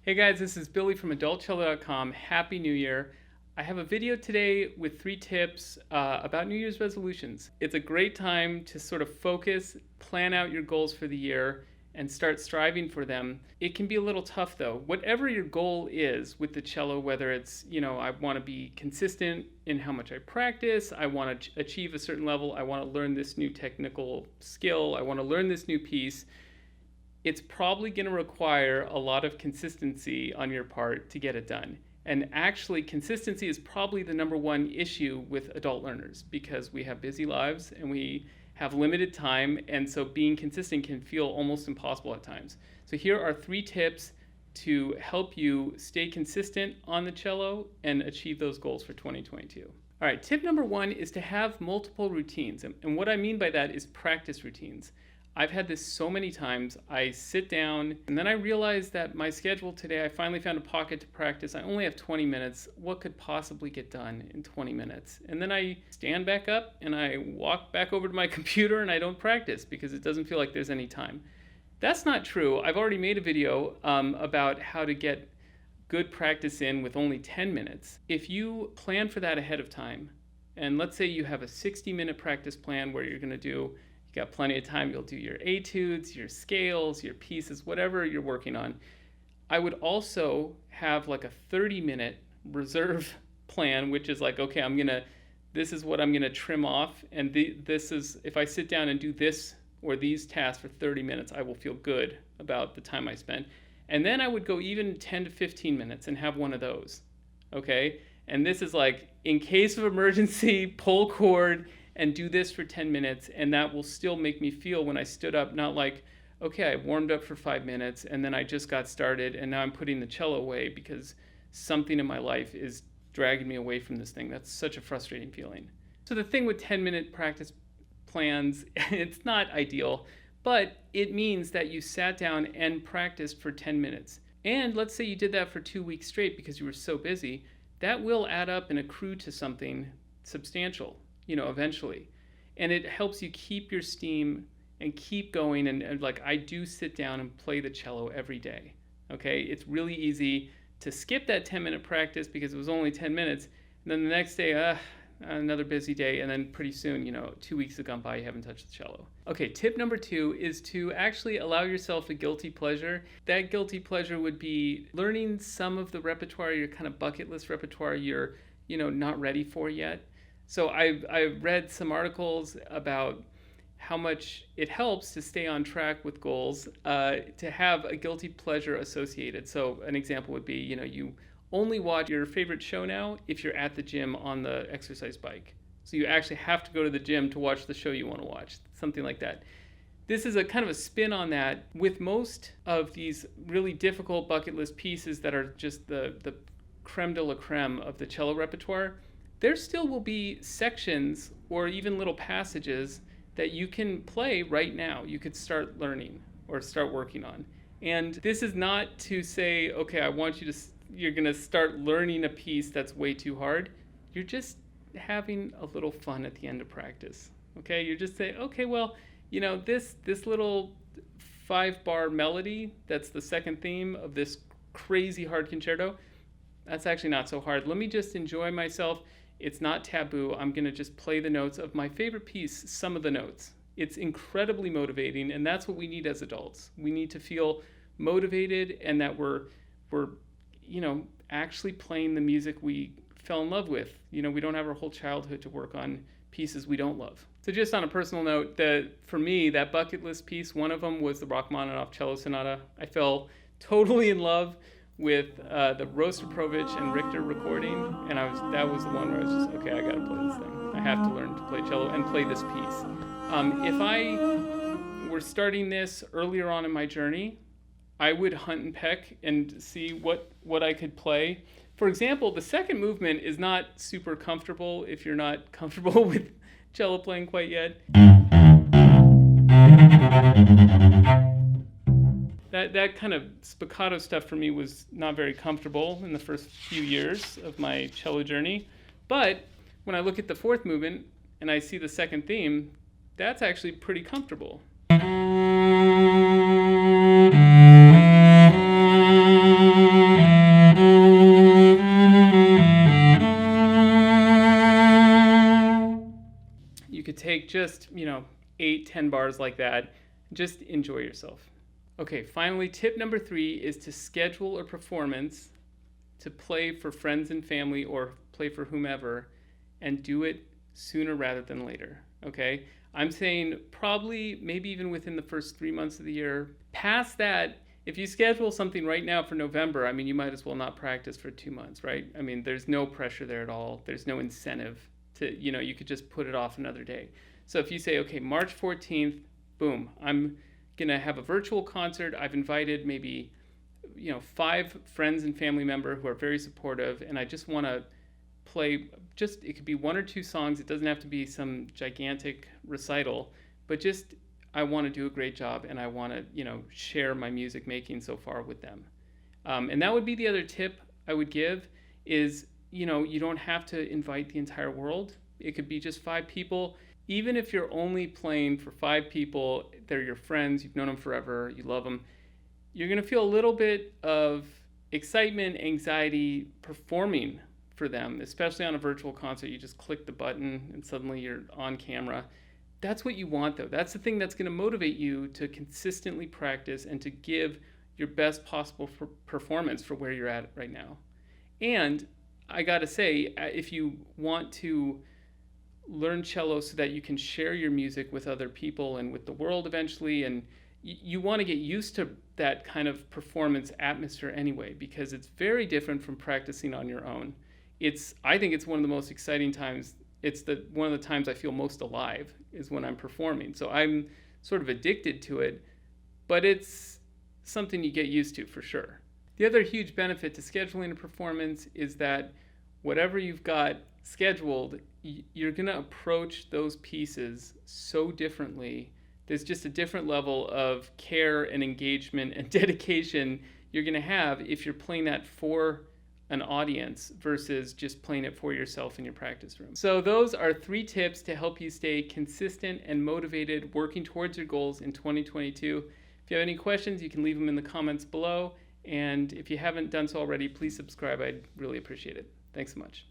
Hey guys, this is Billy from AdultCello.com. Happy New Year. I have a video today with 3 tips about New Year's resolutions. It's a great time to sort of focus, plan out your goals for the year, and start striving for them. It can be a little tough though. Whatever your goal is with the cello, whether it's, I want to be consistent in how much I practice, I want to achieve a certain level, I want to learn this new technical skill, I want to learn this new piece, it's probably going to require a lot of consistency on your part to get it done. And actually, consistency is probably the number one issue with adult learners because we have busy lives and we have limited time, and so being consistent can feel almost impossible at times. So here are 3 tips to help you stay consistent on the cello and achieve those goals for 2022. All right, tip number 1 is to have multiple routines. And what I mean by that is practice routines. I've had this so many times. I sit down and then I realize that my schedule today, I finally found a pocket to practice. I only have 20 minutes. What could possibly get done in 20 minutes? And then I stand back up and I walk back over to my computer and I don't practice because it doesn't feel like there's any time. That's not true. I've already made a video about how to get good practice in with only 10 minutes. If you plan for that ahead of time, and let's say you have a 60-minute practice plan where you're going to do got plenty of time, you'll do your etudes, your scales, your pieces, whatever you're working on. I would also have like a 30-minute reserve plan, which is like, okay, this is what I'm gonna trim off, and this is, if I sit down and do this or these tasks for 30 minutes, I will feel good about the time I spent. And then I would go even 10 to 15 minutes and have one of those, okay? And this is like, in case of emergency, pull cord, and do this for 10 minutes, and that will still make me feel when I stood up, not like, okay, I warmed up for 5 minutes, and then I just got started, and now I'm putting the cello away because something in my life is dragging me away from this thing. That's such a frustrating feeling. So the thing with 10-minute practice plans, it's not ideal, but it means that you sat down and practiced for 10 minutes. And let's say you did that for 2 weeks straight because you were so busy, that will add up and accrue to something substantial, eventually. And it helps you keep your steam and keep going. And like, I do sit down and play the cello every day. Okay, it's really easy to skip that 10-minute practice because it was only 10 minutes. And then the next day, another busy day. And then pretty soon, 2 weeks have gone by, you haven't touched the cello. Okay, tip number 2 is to actually allow yourself a guilty pleasure. That guilty pleasure would be learning some of the repertoire, your kind of bucket list repertoire you're, not ready for yet. So I've read some articles about how much it helps to stay on track with goals, to have a guilty pleasure associated. So an example would be, you only watch your favorite show now if you're at the gym on the exercise bike. So you actually have to go to the gym to watch the show you want to watch, something like that. This is a kind of a spin on that. With most of these really difficult bucket list pieces that are just the creme de la creme of the cello repertoire, there still will be sections or even little passages that you can play right now. You could start learning or start working on. And this is not to say, okay, you're going to start learning a piece that's way too hard. You're just having a little fun at the end of practice. Okay, you're just saying, okay, well, this little 5-bar melody that's the second theme of this crazy hard concerto, that's actually not so hard. Let me just enjoy myself. It's not taboo. I'm going to just play the notes of my favorite piece, some of the notes. It's incredibly motivating, and that's what we need as adults. We need to feel motivated and that we're actually playing the music we fell in love with. We don't have our whole childhood to work on pieces we don't love. So just on a personal note, for me, that bucket list piece, one of them was the Rachmaninoff Cello Sonata. I fell totally in love with the Rostropovich and Richter recording, and that was the one where I was just, okay, I gotta play this thing. I have to learn to play cello and play this piece. If I were starting this earlier on in my journey, I would hunt and peck and see what I could play. For example, the second movement is not super comfortable if you're not comfortable with cello playing quite yet. That kind of spiccato stuff for me was not very comfortable in the first few years of my cello journey. But when I look at the fourth movement and I see the second theme, that's actually pretty comfortable. take just, 8-10 bars like that. Just enjoy yourself. Okay, finally, tip number 3 is to schedule a performance to play for friends and family or play for whomever, and do it sooner rather than later. Okay, I'm saying probably maybe even within the first 3 months of the year. Past that, if you schedule something right now for November, I mean, you might as well not practice for 2 months, right? I mean, there's no pressure there at all. There's no incentive to, you could just put it off another day. So if you say, okay, March 14th, boom, I'm gonna have a virtual concert. I've invited maybe 5 friends and family members who are very supportive, and I just want to play, just it could be 1 or 2 songs. It doesn't have to be some gigantic recital, but just I want to do a great job, and I want to share my music making so far with them. And that would be the other tip I would give is you don't have to invite the entire world. It could be just 5 people. Even if you're only playing for 5 people, they're your friends, you've known them forever, you love them, you're going to feel a little bit of excitement, anxiety performing for them, especially on a virtual concert. You just click the button and suddenly you're on camera. That's what you want, though. That's the thing that's going to motivate you to consistently practice and to give your best possible performance for where you're at right now. And I got to say, if you want to learn cello so that you can share your music with other people and with the world eventually, and you want to get used to that kind of performance atmosphere anyway, because it's very different from practicing on your own. I think it's one of the most exciting times. It's one of the times I feel most alive is when I'm performing. So I'm sort of addicted to it, but it's something you get used to for sure. The other huge benefit to scheduling a performance is that whatever you've got scheduled, you're going to approach those pieces so differently. There's just a different level of care and engagement and dedication you're going to have if you're playing that for an audience versus just playing it for yourself in your practice room. So those are 3 tips to help you stay consistent and motivated working towards your goals in 2022. If you have any questions, you can leave them in the comments below. And if you haven't done so already, please subscribe. I'd really appreciate it. Thanks so much.